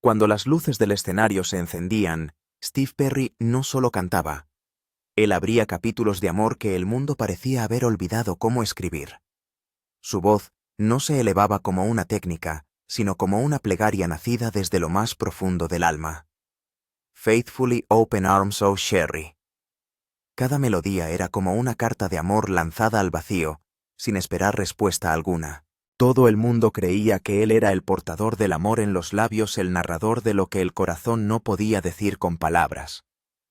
Cuando las luces del escenario se encendían, Steve Perry no solo cantaba. Él abría capítulos de amor que el mundo parecía haber olvidado cómo escribir. Su voz no se elevaba como una técnica, sino como una plegaria nacida desde lo más profundo del alma. Faithfully Open Arms, oh Sherry. Cada melodía era como una carta de amor lanzada al vacío, sin esperar respuesta alguna. Todo el mundo creía que él era el portador del amor en los labios, el narrador de lo que el corazón no podía decir con palabras.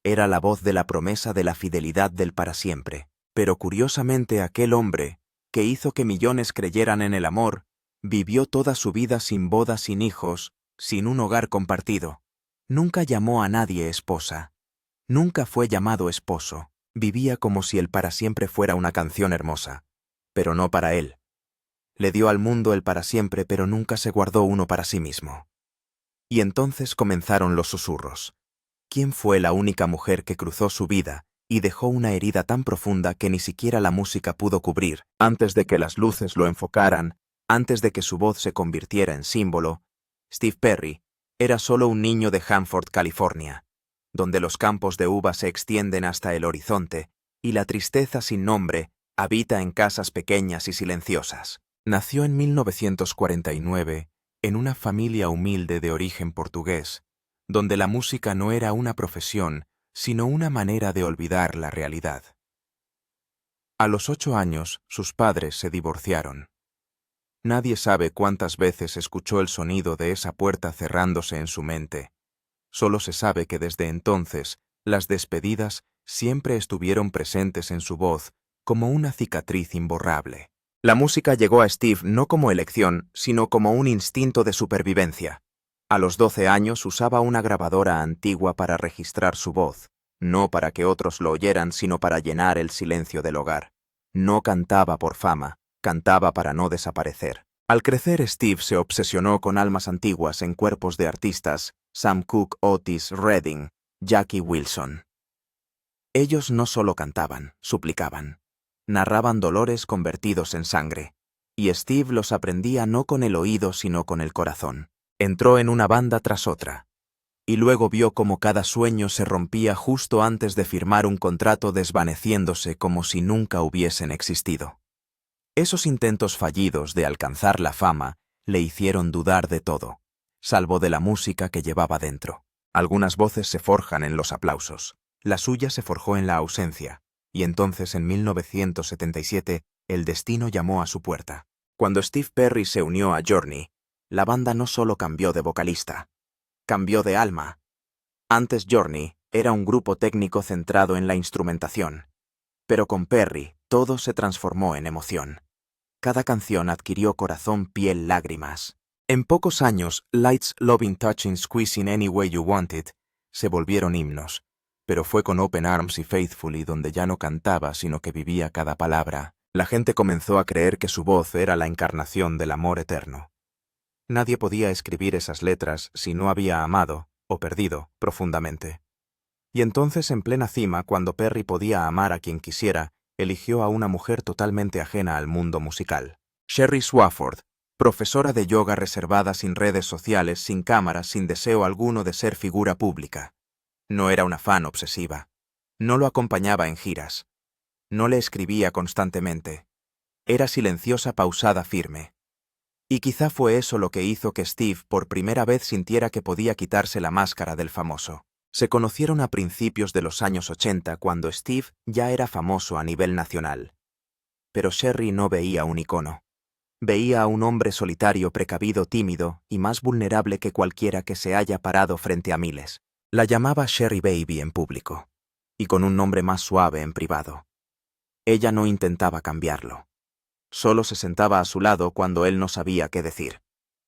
Era la voz de la promesa de la fidelidad del para siempre. Pero curiosamente aquel hombre, que hizo que millones creyeran en el amor, vivió toda su vida sin boda, sin hijos, sin un hogar compartido. Nunca llamó a nadie esposa. Nunca fue llamado esposo. Vivía como si el para siempre fuera una canción hermosa. Pero no para él. Le dio al mundo el para siempre, pero nunca se guardó uno para sí mismo. Y entonces comenzaron los susurros. ¿Quién fue la única mujer que cruzó su vida y dejó una herida tan profunda que ni siquiera la música pudo cubrir, antes de que las luces lo enfocaran, antes de que su voz se convirtiera en símbolo? Steve Perry era solo un niño de Hanford, California, donde los campos de uva se extienden hasta el horizonte y la tristeza sin nombre habita en casas pequeñas y silenciosas. Nació en 1949 en una familia humilde de origen portugués, donde la música no era una profesión, sino una manera de olvidar la realidad. A los 8 años, sus padres se divorciaron. Nadie sabe cuántas veces escuchó el sonido de esa puerta cerrándose en su mente. Solo se sabe que desde entonces, las despedidas siempre estuvieron presentes en su voz como una cicatriz imborrable. La música llegó a Steve no como elección, sino como un instinto de supervivencia. A los 12 años usaba una grabadora antigua para registrar su voz, no para que otros lo oyeran, sino para llenar el silencio del hogar. No cantaba por fama, cantaba para no desaparecer. Al crecer, Steve se obsesionó con almas antiguas en cuerpos de artistas: Sam Cooke, Otis Redding, Jackie Wilson. Ellos no solo cantaban, suplicaban. Narraban dolores convertidos en sangre. Y Steve los aprendía no con el oído, sino con el corazón. Entró en una banda tras otra. Y luego vio cómo cada sueño se rompía justo antes de firmar un contrato, desvaneciéndose como si nunca hubiesen existido. Esos intentos fallidos de alcanzar la fama le hicieron dudar de todo, salvo de la música que llevaba dentro. Algunas voces se forjan en los aplausos. La suya se forjó en la ausencia. Y entonces, en 1977, el destino llamó a su puerta. Cuando Steve Perry se unió a Journey, la banda no solo cambió de vocalista, cambió de alma. Antes Journey era un grupo técnico centrado en la instrumentación, pero con Perry todo se transformó en emoción. Cada canción adquirió corazón, piel, lágrimas. En pocos años, Lights, Loving, Touching, Squeezing, Any Way You Want It se volvieron himnos. Pero fue con Open Arms y Faithfully donde ya no cantaba, sino que vivía cada palabra. La gente comenzó a creer que su voz era la encarnación del amor eterno. Nadie podía escribir esas letras si no había amado o perdido profundamente. Y entonces, en plena cima, cuando Perry podía amar a quien quisiera, eligió a una mujer totalmente ajena al mundo musical. Sherry Swafford, profesora de yoga reservada, sin redes sociales, sin cámaras, sin deseo alguno de ser figura pública. No era una fan obsesiva. No lo acompañaba en giras. No le escribía constantemente. Era silenciosa, pausada, firme. Y quizá fue eso lo que hizo que Steve por primera vez sintiera que podía quitarse la máscara del famoso. Se conocieron a principios de los años 80, cuando Steve ya era famoso a nivel nacional. Pero Sherry no veía un icono. Veía a un hombre solitario, precavido, tímido y más vulnerable que cualquiera que se haya parado frente a miles. La llamaba Sherry Baby en público, y con un nombre más suave en privado. Ella no intentaba cambiarlo. Solo se sentaba a su lado cuando él no sabía qué decir.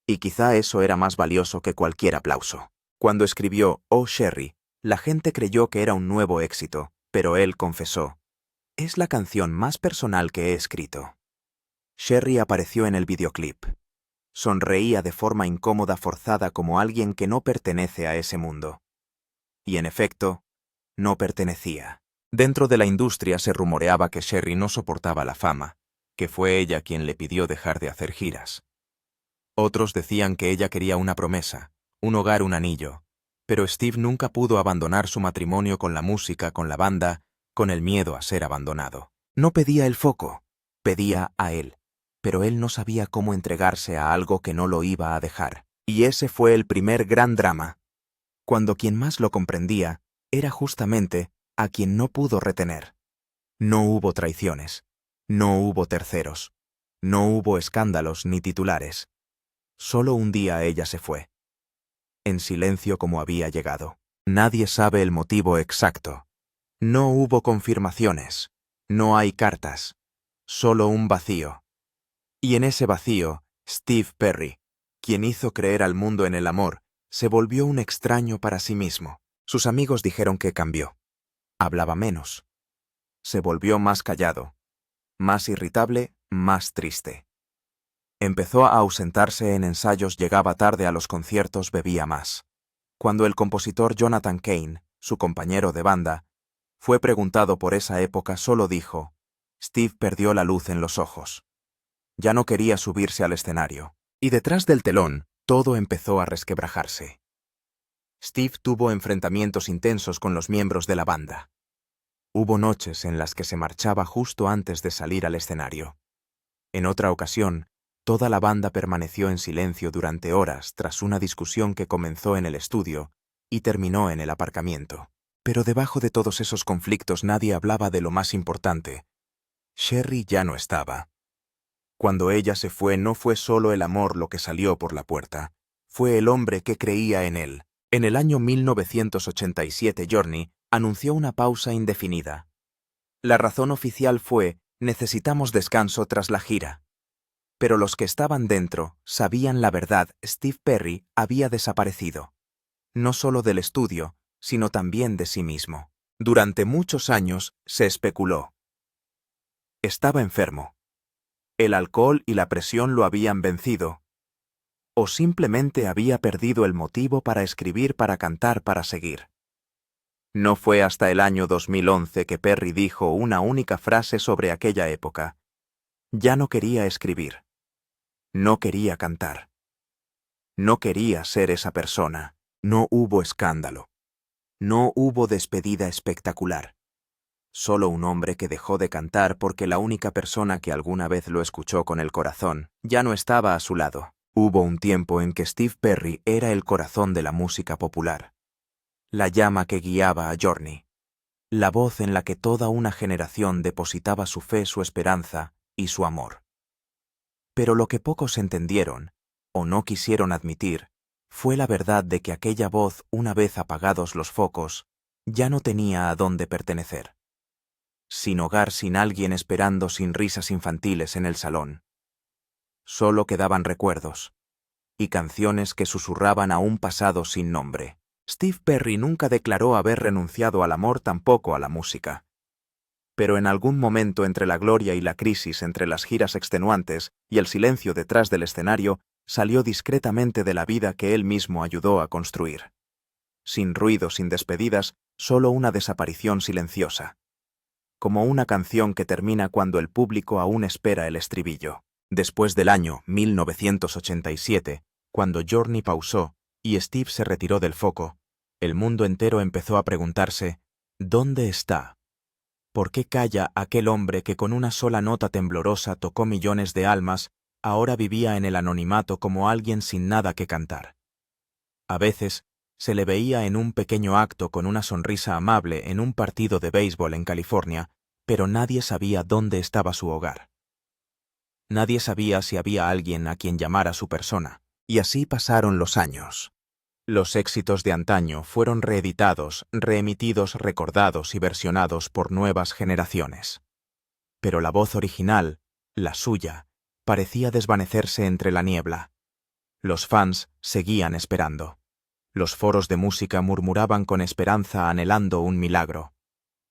Y quizá eso era más valioso que cualquier aplauso. Cuando escribió Oh Sherry, la gente creyó que era un nuevo éxito, pero él confesó: es la canción más personal que he escrito. Sherry apareció en el videoclip. Sonreía de forma incómoda, forzada, como alguien que no pertenece a ese mundo. Y en efecto, no pertenecía. Dentro de la industria se rumoreaba que Sherry no soportaba la fama, que fue ella quien le pidió dejar de hacer giras. Otros decían que ella quería una promesa, un hogar, un anillo. Pero Steve nunca pudo abandonar su matrimonio con la música, con la banda, con el miedo a ser abandonado. No pedía el foco, pedía a él. Pero él no sabía cómo entregarse a algo que no lo iba a dejar. Y ese fue el primer gran drama, cuando quien más lo comprendía era justamente a quien no pudo retener. No hubo traiciones, no hubo terceros, no hubo escándalos ni titulares. Solo un día ella se fue, en silencio como había llegado. Nadie sabe el motivo exacto. No hubo confirmaciones, no hay cartas, solo un vacío. Y en ese vacío, Steve Perry, quien hizo creer al mundo en el amor, se volvió un extraño para sí mismo. Sus amigos dijeron que cambió. Hablaba menos. Se volvió más callado, más irritable, más triste. Empezó a ausentarse en ensayos, llegaba tarde a los conciertos, bebía más. Cuando el compositor Jonathan Cain, su compañero de banda, fue preguntado por esa época, solo dijo: Steve perdió la luz en los ojos. Ya no quería subirse al escenario. Y detrás del telón, todo empezó a resquebrajarse. Steve tuvo enfrentamientos intensos con los miembros de la banda. Hubo noches en las que se marchaba justo antes de salir al escenario. En otra ocasión, toda la banda permaneció en silencio durante horas tras una discusión que comenzó en el estudio y terminó en el aparcamiento. Pero debajo de todos esos conflictos nadie hablaba de lo más importante. Sherry ya no estaba. Cuando ella se fue, no fue solo el amor lo que salió por la puerta, fue el hombre que creía en él. En el año 1987, Journey anunció una pausa indefinida. La razón oficial fue: necesitamos descanso tras la gira. Pero los que estaban dentro sabían la verdad: Steve Perry había desaparecido. No solo del estudio, sino también de sí mismo. Durante muchos años se especuló. Estaba enfermo. El alcohol y la presión lo habían vencido. O simplemente había perdido el motivo para escribir, para cantar, para seguir. No fue hasta el año 2011 que Perry dijo una única frase sobre aquella época. Ya no quería escribir. No quería cantar. No quería ser esa persona. No hubo escándalo. No hubo despedida espectacular. Solo un hombre que dejó de cantar porque la única persona que alguna vez lo escuchó con el corazón ya no estaba a su lado. Hubo un tiempo en que Steve Perry era el corazón de la música popular. La llama que guiaba a Journey. La voz en la que toda una generación depositaba su fe, su esperanza y su amor. Pero lo que pocos entendieron, o no quisieron admitir, fue la verdad de que aquella voz, una vez apagados los focos, ya no tenía a dónde pertenecer. Sin hogar, sin alguien esperando, sin risas infantiles en el salón. Solo quedaban recuerdos y canciones que susurraban a un pasado sin nombre. Steve Perry nunca declaró haber renunciado al amor, tampoco a la música. Pero en algún momento, entre la gloria y la crisis, entre las giras extenuantes y el silencio detrás del escenario, salió discretamente de la vida que él mismo ayudó a construir. Sin ruido, sin despedidas, solo una desaparición silenciosa. Como una canción que termina cuando el público aún espera el estribillo. Después del año 1987, cuando Journey pausó y Steve se retiró del foco, el mundo entero empezó a preguntarse: ¿dónde está? ¿Por qué calla aquel hombre que con una sola nota temblorosa tocó millones de almas, ahora vivía en el anonimato como alguien sin nada que cantar? A veces se le veía en un pequeño acto con una sonrisa amable en un partido de béisbol en California, pero nadie sabía dónde estaba su hogar. Nadie sabía si había alguien a quien llamar a su persona. Y así pasaron los años. Los éxitos de antaño fueron reeditados, reemitidos, recordados y versionados por nuevas generaciones. Pero la voz original, la suya, parecía desvanecerse entre la niebla. Los fans seguían esperando. Los foros de música murmuraban con esperanza, anhelando un milagro.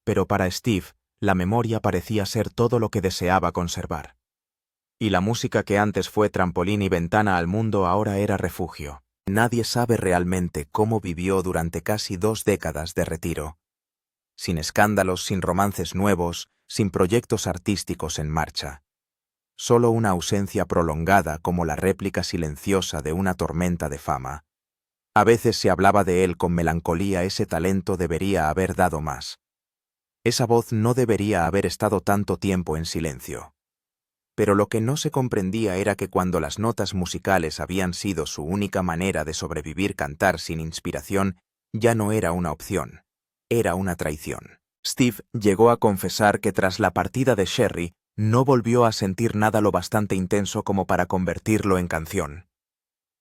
Pero para Steve, la memoria parecía ser todo lo que deseaba conservar. Y la música que antes fue trampolín y ventana al mundo ahora era refugio. Nadie sabe realmente cómo vivió durante casi 2 décadas de retiro. Sin escándalos, sin romances nuevos, sin proyectos artísticos en marcha. Solo una ausencia prolongada como la réplica silenciosa de una tormenta de fama. A veces se hablaba de él con melancolía. Ese talento debería haber dado más. Esa voz no debería haber estado tanto tiempo en silencio. Pero lo que no se comprendía era que cuando las notas musicales habían sido su única manera de sobrevivir, cantar sin inspiración ya no era una opción, era una traición. Steve llegó a confesar que tras la partida de Sherry no volvió a sentir nada lo bastante intenso como para convertirlo en canción.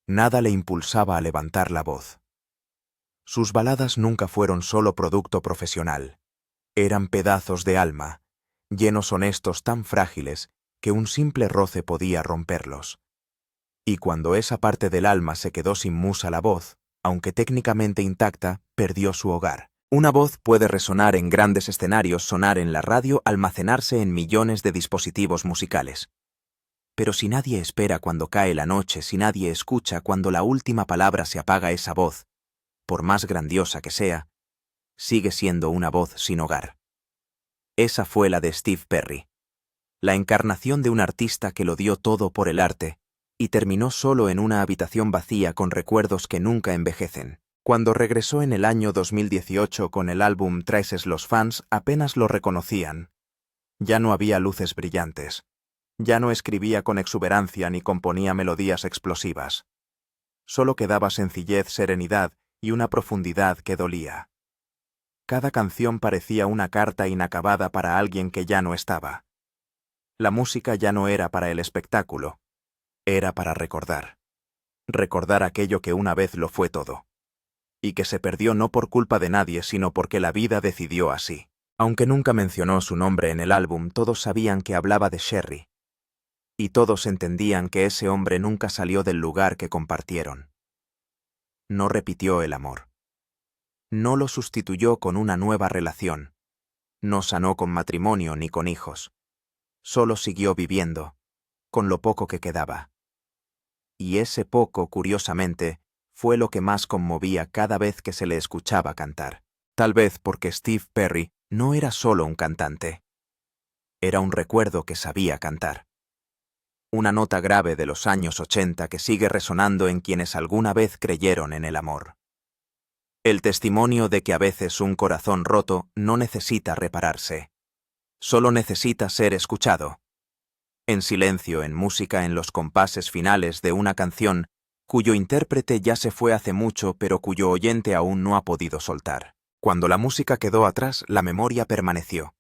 Nada le impulsaba a levantar la voz. Sus baladas nunca fueron solo producto profesional. Eran pedazos de alma, llenos honestos tan frágiles que un simple roce podía romperlos. Y cuando esa parte del alma se quedó sin musa, la voz, aunque técnicamente intacta, perdió su hogar. Una voz puede resonar en grandes escenarios, sonar en la radio, almacenarse en millones de dispositivos musicales. Pero si nadie espera cuando cae la noche, si nadie escucha cuando la última palabra se apaga, esa voz, por más grandiosa que sea, sigue siendo una voz sin hogar. Esa fue la de Steve Perry. La encarnación de un artista que lo dio todo por el arte y terminó solo en una habitación vacía con recuerdos que nunca envejecen. Cuando regresó en el año 2018 con el álbum Traces, los fans apenas lo reconocían. Ya no había luces brillantes. Ya no escribía con exuberancia ni componía melodías explosivas. Solo quedaba sencillez, serenidad y una profundidad que dolía. Cada canción parecía una carta inacabada para alguien que ya no estaba. La música ya no era para el espectáculo, era para recordar. Recordar aquello que una vez lo fue todo. Y que se perdió no por culpa de nadie, sino porque la vida decidió así. Aunque nunca mencionó su nombre en el álbum, todos sabían que hablaba de Sherry. Y todos entendían que ese hombre nunca salió del lugar que compartieron. No repitió el amor. No lo sustituyó con una nueva relación. No sanó con matrimonio ni con hijos. Solo siguió viviendo, con lo poco que quedaba. Y ese poco, curiosamente, fue lo que más conmovía cada vez que se le escuchaba cantar. Tal vez porque Steve Perry no era solo un cantante. Era un recuerdo que sabía cantar. Una nota grave de los años 80 que sigue resonando en quienes alguna vez creyeron en el amor. El testimonio de que a veces un corazón roto no necesita repararse. Solo necesita ser escuchado. En silencio, en música, en los compases finales de una canción cuyo intérprete ya se fue hace mucho, pero cuyo oyente aún no ha podido soltar. Cuando la música quedó atrás, la memoria permaneció.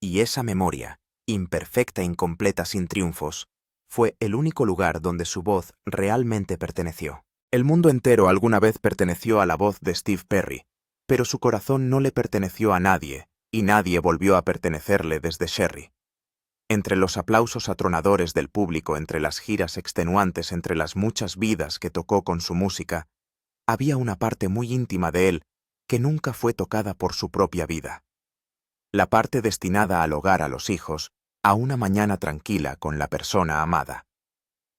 Y esa memoria, imperfecta, incompleta, sin triunfos, fue el único lugar donde su voz realmente perteneció. El mundo entero alguna vez perteneció a la voz de Steve Perry, pero su corazón no le perteneció a nadie, y nadie volvió a pertenecerle desde Sherry. Entre los aplausos atronadores del público, entre las giras extenuantes, entre las muchas vidas que tocó con su música, había una parte muy íntima de él que nunca fue tocada por su propia vida. La parte destinada al hogar, a los hijos, a una mañana tranquila con la persona amada.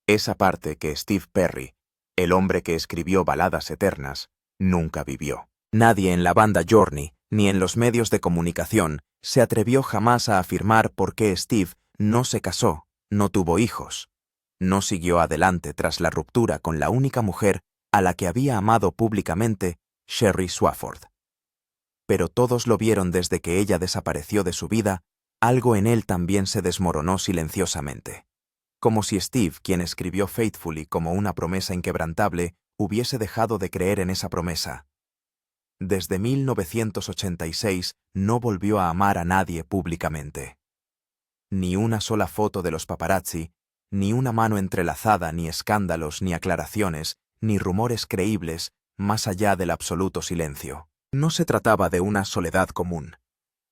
Esa parte que Steve Perry, el hombre que escribió baladas eternas, nunca vivió. Nadie en la banda Journey, ni en los medios de comunicación, se atrevió jamás a afirmar por qué Steve no se casó, no tuvo hijos, no siguió adelante tras la ruptura con la única mujer a la que había amado públicamente, Sherry Swafford. Pero todos lo vieron desde que ella desapareció de su vida, algo en él también se desmoronó silenciosamente. Como si Steve, quien escribió Faithfully como una promesa inquebrantable, hubiese dejado de creer en esa promesa. Desde 1986 no volvió a amar a nadie públicamente. Ni una sola foto de los paparazzi, ni una mano entrelazada, ni escándalos, ni aclaraciones, ni rumores creíbles, más allá del absoluto silencio. No se trataba de una soledad común.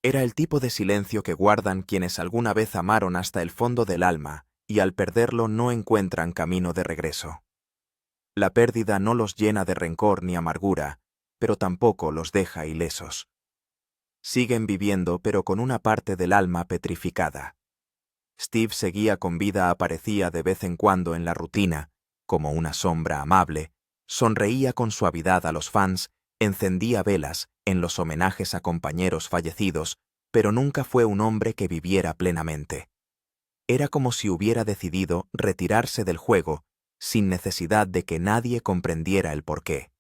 Era el tipo de silencio que guardan quienes alguna vez amaron hasta el fondo del alma y al perderlo no encuentran camino de regreso. La pérdida no los llena de rencor ni amargura, pero tampoco los deja ilesos. Siguen viviendo pero con una parte del alma petrificada. Steve seguía con vida, aparecía de vez en cuando en la rutina, como una sombra amable, sonreía con suavidad a los fans, encendía velas en los homenajes a compañeros fallecidos, pero nunca fue un hombre que viviera plenamente. Era como si hubiera decidido retirarse del juego sin necesidad de que nadie comprendiera el porqué.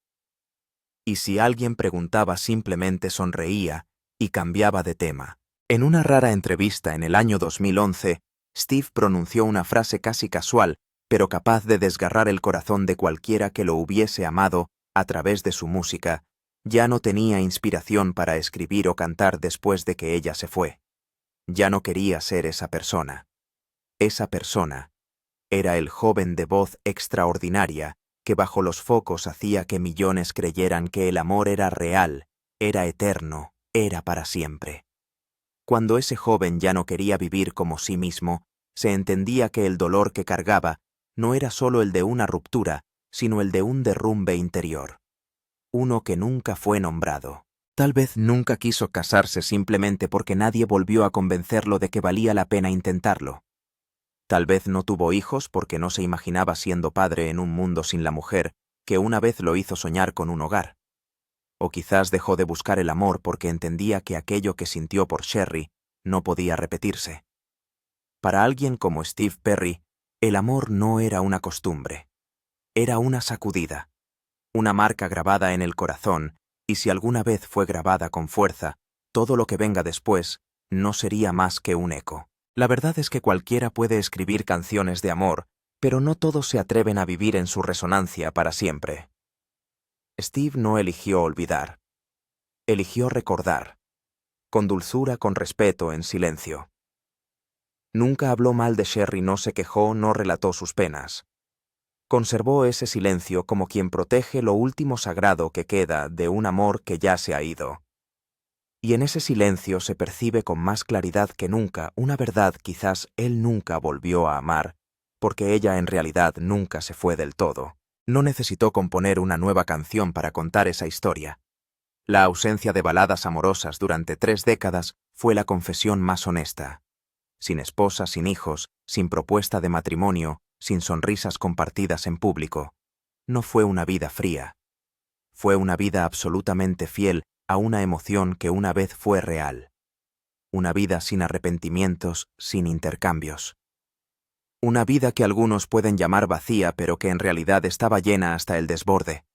y si alguien preguntaba simplemente sonreía y cambiaba de tema. En una rara entrevista en el año 2011, Steve pronunció una frase casi casual, pero capaz de desgarrar el corazón de cualquiera que lo hubiese amado a través de su música. Ya no tenía inspiración para escribir o cantar después de que ella se fue. Ya no quería ser esa persona. Esa persona era el joven de voz extraordinaria que bajo los focos hacía que millones creyeran que el amor era real, era eterno, era para siempre. Cuando ese joven ya no quería vivir como sí mismo, se entendía que el dolor que cargaba no era solo el de una ruptura, sino el de un derrumbe interior. Uno que nunca fue nombrado. Tal vez nunca quiso casarse simplemente porque nadie volvió a convencerlo de que valía la pena intentarlo. Tal vez no tuvo hijos porque no se imaginaba siendo padre en un mundo sin la mujer, que una vez lo hizo soñar con un hogar. O quizás dejó de buscar el amor porque entendía que aquello que sintió por Sherry no podía repetirse. Para alguien como Steve Perry, el amor no era una costumbre. Era una sacudida, una marca grabada en el corazón, y si alguna vez fue grabada con fuerza, todo lo que venga después no sería más que un eco. La verdad es que cualquiera puede escribir canciones de amor, pero no todos se atreven a vivir en su resonancia para siempre. Steve no eligió olvidar. Eligió recordar. Con dulzura, con respeto, en silencio. Nunca habló mal de Sherry, no se quejó, no relató sus penas. Conservó ese silencio como quien protege lo último sagrado que queda de un amor que ya se ha ido. Y en ese silencio se percibe con más claridad que nunca una verdad quizás él nunca volvió a amar, porque ella en realidad nunca se fue del todo. No necesitó componer una nueva canción para contar esa historia. La ausencia de baladas amorosas durante 3 décadas fue la confesión más honesta. Sin esposa, sin hijos, sin propuesta de matrimonio, sin sonrisas compartidas en público. No fue una vida fría. Fue una vida absolutamente fiel a una emoción que una vez fue real. Una vida sin arrepentimientos, sin intercambios. Una vida que algunos pueden llamar vacía, pero que en realidad estaba llena hasta el desborde.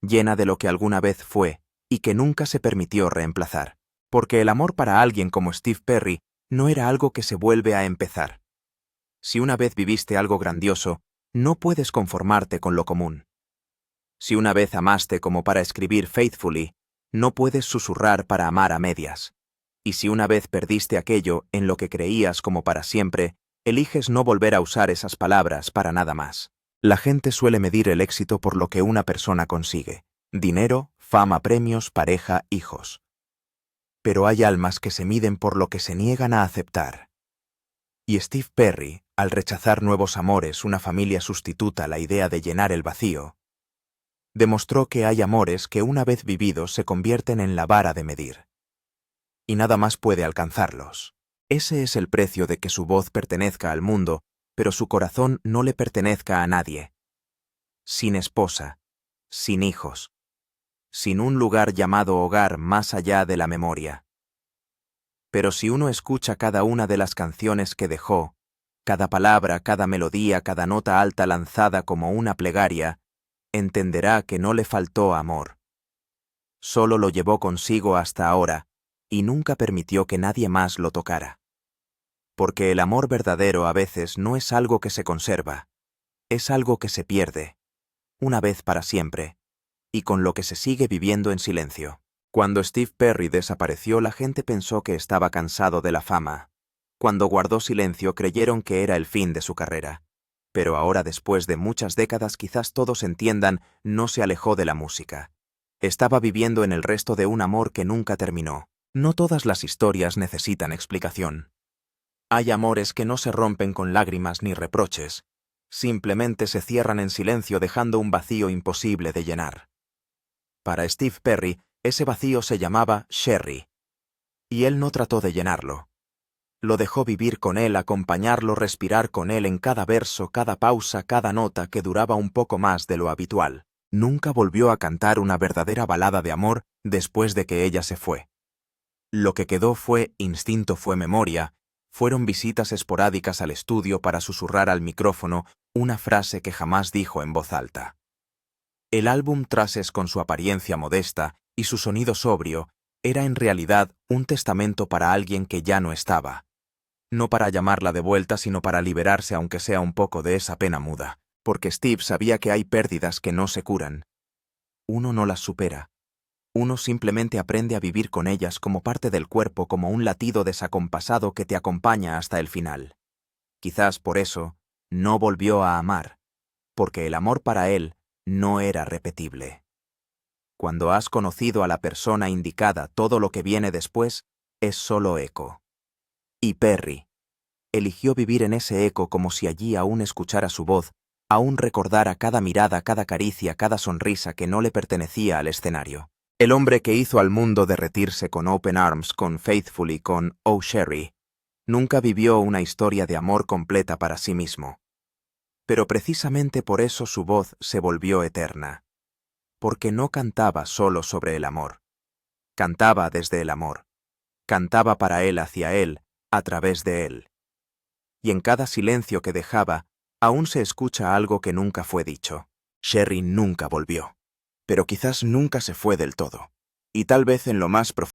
Llena de lo que alguna vez fue y que nunca se permitió reemplazar. Porque el amor para alguien como Steve Perry no era algo que se vuelve a empezar. Si una vez viviste algo grandioso, no puedes conformarte con lo común. Si una vez amaste como para escribir Faithfully, no puedes susurrar para amar a medias. Y si una vez perdiste aquello en lo que creías como para siempre, eliges no volver a usar esas palabras para nada más. La gente suele medir el éxito por lo que una persona consigue: dinero, fama, premios, pareja, hijos. Pero hay almas que se miden por lo que se niegan a aceptar. Y Steve Perry, al rechazar nuevos amores, una familia sustituta, la idea de llenar el vacío, demostró que hay amores que una vez vividos se convierten en la vara de medir. Y nada más puede alcanzarlos. Ese es el precio de que su voz pertenezca al mundo, pero su corazón no le pertenezca a nadie. Sin esposa, sin hijos, sin un lugar llamado hogar más allá de la memoria. Pero si uno escucha cada una de las canciones que dejó, cada palabra, cada melodía, cada nota alta lanzada como una plegaria, entenderá que no le faltó amor. Solo lo llevó consigo hasta ahora, y nunca permitió que nadie más lo tocara. Porque el amor verdadero a veces no es algo que se conserva, es algo que se pierde, una vez para siempre, y con lo que se sigue viviendo en silencio. Cuando Steve Perry desapareció, la gente pensó que estaba cansado de la fama. Cuando guardó silencio, creyeron que era el fin de su carrera. Pero ahora, después de muchas décadas, quizás todos entiendan, no se alejó de la música. Estaba viviendo en el resto de un amor que nunca terminó. No todas las historias necesitan explicación. Hay amores que no se rompen con lágrimas ni reproches. Simplemente se cierran en silencio, dejando un vacío imposible de llenar. Para Steve Perry, ese vacío se llamaba Sherry. Y él no trató de llenarlo. Lo dejó vivir con él, acompañarlo, respirar con él en cada verso, cada pausa, cada nota que duraba un poco más de lo habitual. Nunca volvió a cantar una verdadera balada de amor después de que ella se fue. Lo que quedó fue instinto, fue memoria, fueron visitas esporádicas al estudio para susurrar al micrófono una frase que jamás dijo en voz alta. El álbum Traces, con su apariencia modesta y su sonido sobrio, era en realidad un testamento para alguien que ya no estaba. No para llamarla de vuelta, sino para liberarse aunque sea un poco de esa pena muda, porque Steve sabía que hay pérdidas que no se curan. Uno no las supera. Uno simplemente aprende a vivir con ellas como parte del cuerpo, como un latido desacompasado que te acompaña hasta el final. Quizás por eso no volvió a amar, porque el amor para él no era repetible. Cuando has conocido a la persona indicada, todo lo que viene después es solo eco. Y Perry eligió vivir en ese eco, como si allí aún escuchara su voz, aún recordara cada mirada, cada caricia, cada sonrisa que no le pertenecía al escenario. El hombre que hizo al mundo derretirse con Open Arms, con Faithful y con Oh Sherry, nunca vivió una historia de amor completa para sí mismo. Pero precisamente por eso su voz se volvió eterna. Porque no cantaba solo sobre el amor. Cantaba desde el amor. Cantaba para él, hacia él, a través de él. Y en cada silencio que dejaba, aún se escucha algo que nunca fue dicho. Sherry nunca volvió. Pero quizás nunca se fue del todo. Y tal vez en lo más profundo